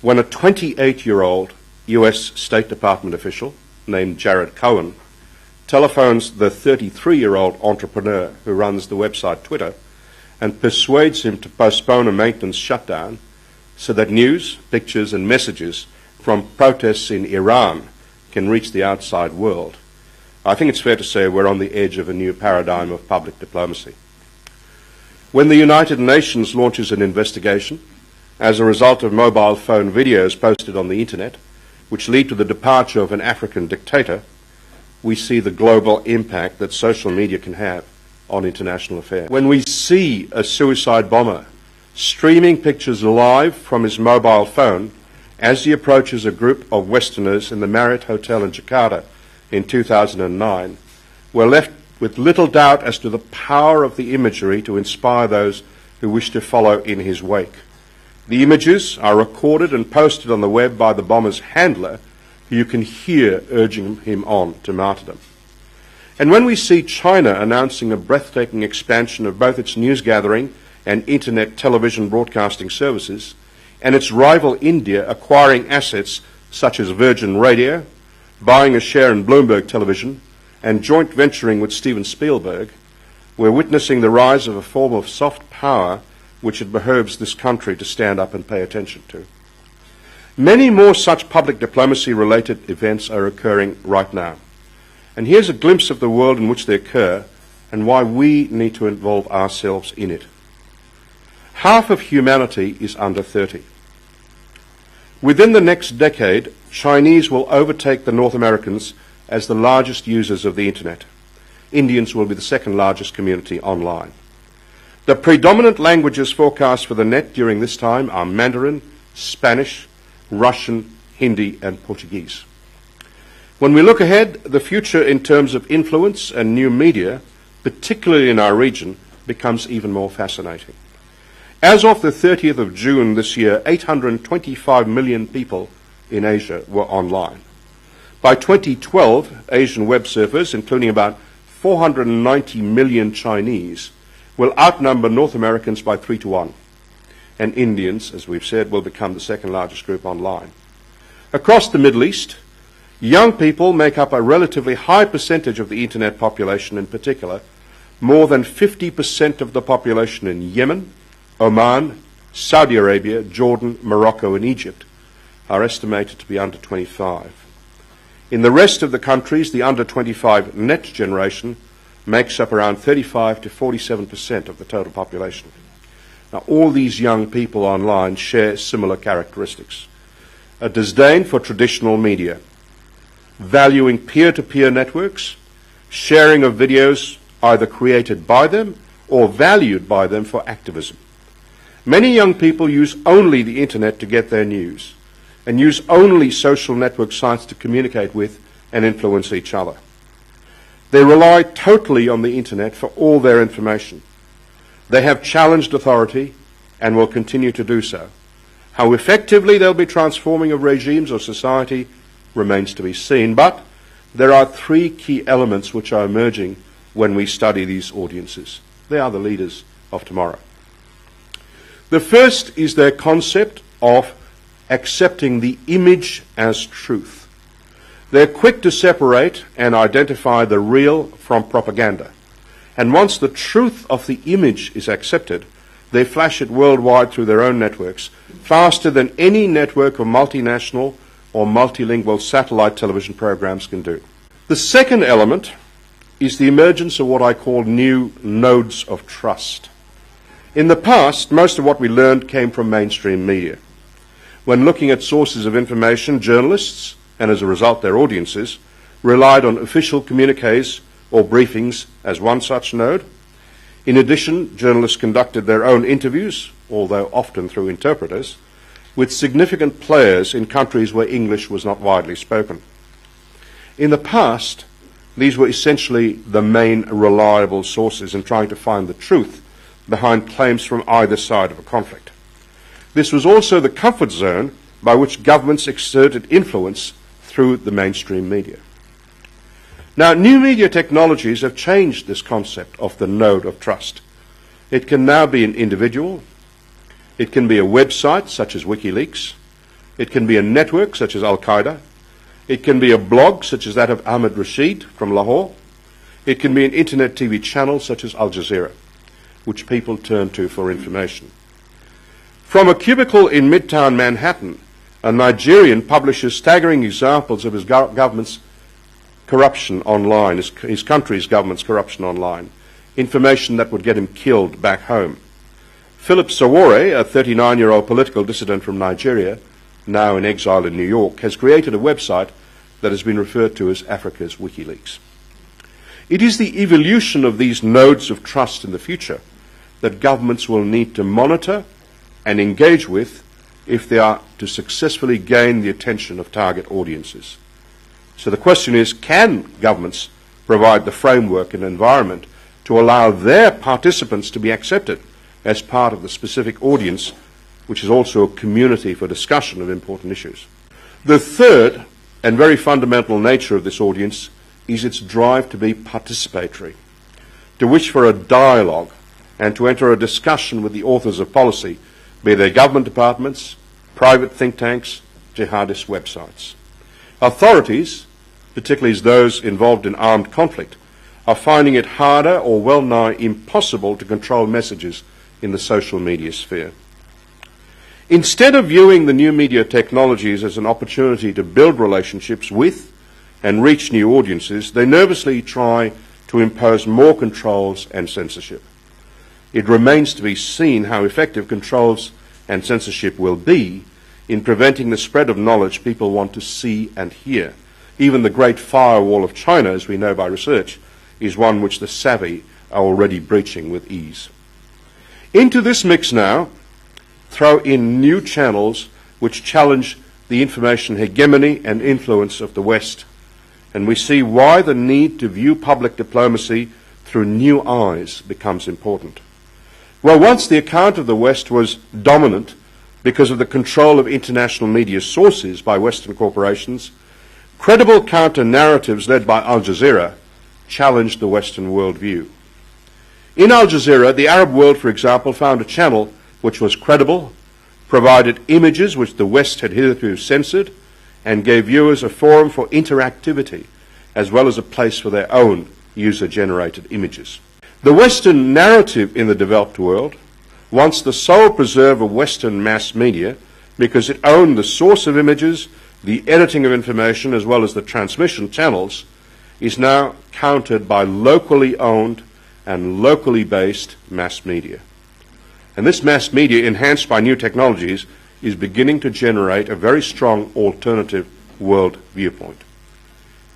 when a 28-year-old US State Department official named Jared Cohen telephones the 33-year-old entrepreneur who runs the website Twitter and persuades him to postpone a maintenance shutdown so that news, pictures and messages from protests in Iran can reach the outside world. I think it's fair to say we're on the edge of a new paradigm of public diplomacy. When the United Nations launches an investigation as a result of mobile phone videos posted on the internet, which lead to the departure of an African dictator, we see the global impact that social media can have on international affairs. When we see a suicide bomber streaming pictures live from his mobile phone as he approaches a group of Westerners in the Marriott Hotel in Jakarta in 2009, we're left with little doubt as to the power of the imagery to inspire those who wish to follow in his wake. The images are recorded and posted on the web by the bomber's handler, who you can hear urging him on to martyrdom. And when we see China announcing a breathtaking expansion of both its news gathering and internet television broadcasting services, and its rival India acquiring assets such as Virgin Radio, buying a share in Bloomberg Television, and joint venturing with Steven Spielberg, we're witnessing the rise of a form of soft power which it behoves this country to stand up and pay attention to. Many more such public diplomacy-related events are occurring right now. And here's a glimpse of the world in which they occur and why we need to involve ourselves in it. Half of humanity is under 30. Within the next decade, Chinese will overtake the North Americans as the largest users of the internet. Indians will be the second largest community online. The predominant languages forecast for the net during this time are Mandarin, Spanish, Russian, Hindi and Portuguese. When we look ahead, the future in terms of influence and new media, particularly in our region, becomes even more fascinating. As of the 30th of June this year, 825 million people in Asia were online. By 2012, Asian web surfers, including about 490 million Chinese, will outnumber North Americans by 3 to 1. And Indians, as we've said, will become the second largest group online. Across the Middle East, young people make up a relatively high percentage of the internet population in particular. More than 50% of the population in Yemen, Oman, Saudi Arabia, Jordan, Morocco and Egypt are estimated to be under 25. In the rest of the countries, the under 25 net generation makes up around 35 to 47% of the total population. Now, all these young people online share similar characteristics. A disdain for traditional media, valuing peer-to-peer networks, sharing of videos either created by them or valued by them for activism. Many young people use only the internet to get their news and use only social network sites to communicate with and influence each other. They rely totally on the internet for all their information. They have challenged authority and will continue to do so. How effectively they'll be transforming of regimes or society remains to be seen, but there are 3 key elements which are emerging when we study these audiences. They are the leaders of tomorrow. The first is their concept of accepting the image as truth. They're quick to separate and identify the real from propaganda. And once the truth of the image is accepted, they flash it worldwide through their own networks, faster than any network of multinational or multilingual satellite television programs can do. The second element is the emergence of what I call new nodes of trust. In the past, most of what we learned came from mainstream media. When looking at sources of information, journalists, and as a result their audiences, relied on official communiques or briefings as one such node. In addition, journalists conducted their own interviews, although often through interpreters, with significant players in countries where English was not widely spoken. In the past, these were essentially the main reliable sources in trying to find the truth behind claims from either side of a conflict. This was also the comfort zone by which governments exerted influence through the mainstream media. Now, new media technologies have changed this concept of the node of trust. It can now be an individual, it can be a website such as WikiLeaks, It can be a network such as Al-Qaeda. It can be a blog such as that of Ahmed Rashid from Lahore. It can be an internet TV channel such as Al Jazeera, which people turn to for information. From a cubicle in Midtown Manhattan, a Nigerian publishes staggering examples of his government's corruption online, his country's government's corruption online, information that would get him killed back home. Philip Sowore, a 39-year-old political dissident from Nigeria, now in exile in New York, has created a website that has been referred to as Africa's WikiLeaks. It is the evolution of these nodes of trust in the future that governments will need to monitor and engage with if they are to successfully gain the attention of target audiences. So the question is, can governments provide the framework and environment to allow their participants to be accepted as part of the specific audience, which is also a community for discussion of important issues? The third and very fundamental nature of this audience is its drive to be participatory, to wish for a dialogue and to enter a discussion with the authors of policy, be they government departments, private think tanks, jihadist websites. Authorities, particularly those involved in armed conflict, are finding it harder or well nigh impossible to control messages in the social media sphere. Instead of viewing the new media technologies as an opportunity to build relationships with and reach new audiences, they nervously try to impose more controls and censorship. It remains to be seen how effective controls and censorship will be in preventing the spread of knowledge people want to see and hear. Even the Great Firewall of China, as we know by research, is one which the savvy are already breaching with ease. Into this mix now, throw in new channels which challenge the information hegemony and influence of the West, and we see why the need to view public diplomacy through new eyes becomes important. Well, once the account of the West was dominant because of the control of international media sources by Western corporations, credible counter-narratives led by Al Jazeera challenged the Western worldview. In Al Jazeera, the Arab world, for example, found a channel which was credible, provided images which the West had hitherto censored, and gave viewers a forum for interactivity, as well as a place for their own user-generated images. The Western narrative in the developed world, once the sole preserve of Western mass media, because it owned the source of images, the editing of information, as well as the transmission channels, is now countered by locally owned and locally based mass media. And this mass media, enhanced by new technologies, is beginning to generate a very strong alternative world viewpoint.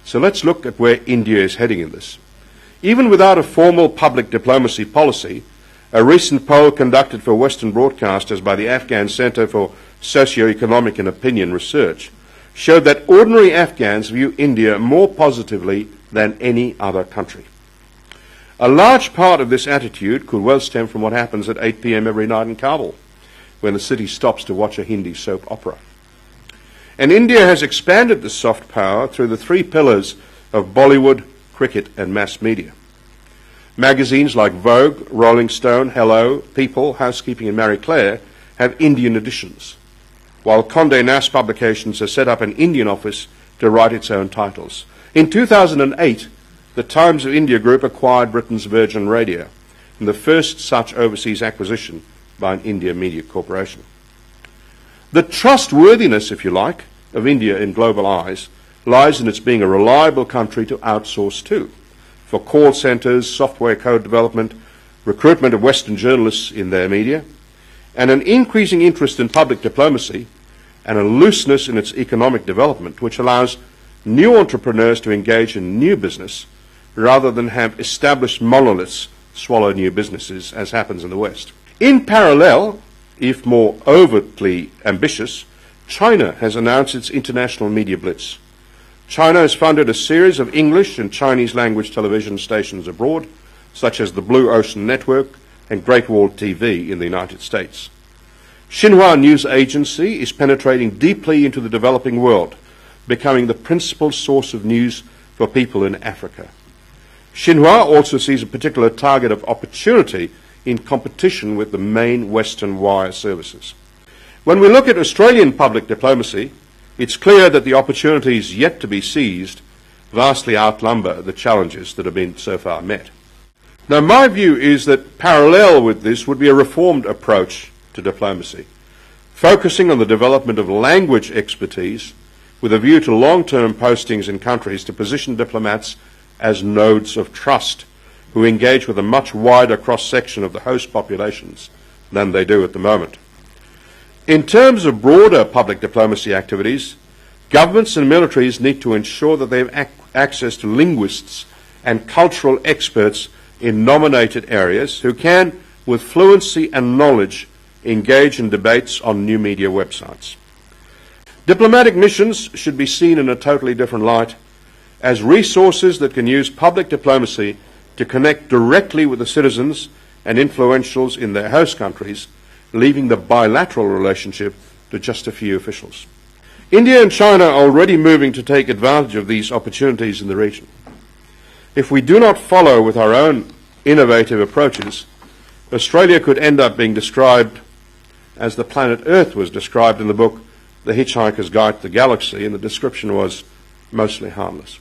So let's look at where India is heading in this. Even without a formal public diplomacy policy, a recent poll conducted for Western broadcasters by the Afghan Center for Socioeconomic and Opinion Research showed that ordinary Afghans view India more positively than any other country. A large part of this attitude could well stem from what happens at 8 p.m. every night in Kabul, when the city stops to watch a Hindi soap opera. And India has expanded this soft power through the three pillars of Bollywood, cricket and mass media. Magazines like Vogue, Rolling Stone, Hello, People, Housekeeping and Marie Claire have Indian editions, while Condé Nast Publications has set up an Indian office to write its own titles. In 2008, the Times of India Group acquired Britain's Virgin Radio, and the first such overseas acquisition by an India media corporation. The trustworthiness, if you like, of India in global eyes lies in its being a reliable country to outsource to, for call centres, software code development, recruitment of Western journalists in their media, and an increasing interest in public diplomacy and a looseness in its economic development, which allows new entrepreneurs to engage in new business rather than have established monoliths swallow new businesses, as happens in the West. In parallel, if more overtly ambitious, China has announced its international media blitz. China has funded a series of English and Chinese language television stations abroad, such as the Blue Ocean Network and Great Wall TV in the United States. Xinhua News Agency is penetrating deeply into the developing world, becoming the principal source of news for people in Africa. Xinhua also sees a particular target of opportunity in competition with the main Western wire services. When we look at Australian public diplomacy, it's clear that the opportunities yet to be seized vastly outnumber the challenges that have been so far met. Now, my view is that parallel with this would be a reformed approach to diplomacy, focusing on the development of language expertise with a view to long-term postings in countries to position diplomats as nodes of trust who engage with a much wider cross-section of the host populations than they do at the moment. In terms of broader public diplomacy activities, governments and militaries need to ensure that they have access to linguists and cultural experts in nominated areas who can, with fluency and knowledge, engage in debates on new media websites. Diplomatic missions should be seen in a totally different light, as resources that can use public diplomacy to connect directly with the citizens and influentials in their host countries, leaving the bilateral relationship to just a few officials. India and China are already moving to take advantage of these opportunities in the region. If we do not follow with our own innovative approaches, Australia could end up being described as the planet Earth was described in the book The Hitchhiker's Guide to the Galaxy, and the description was mostly harmless.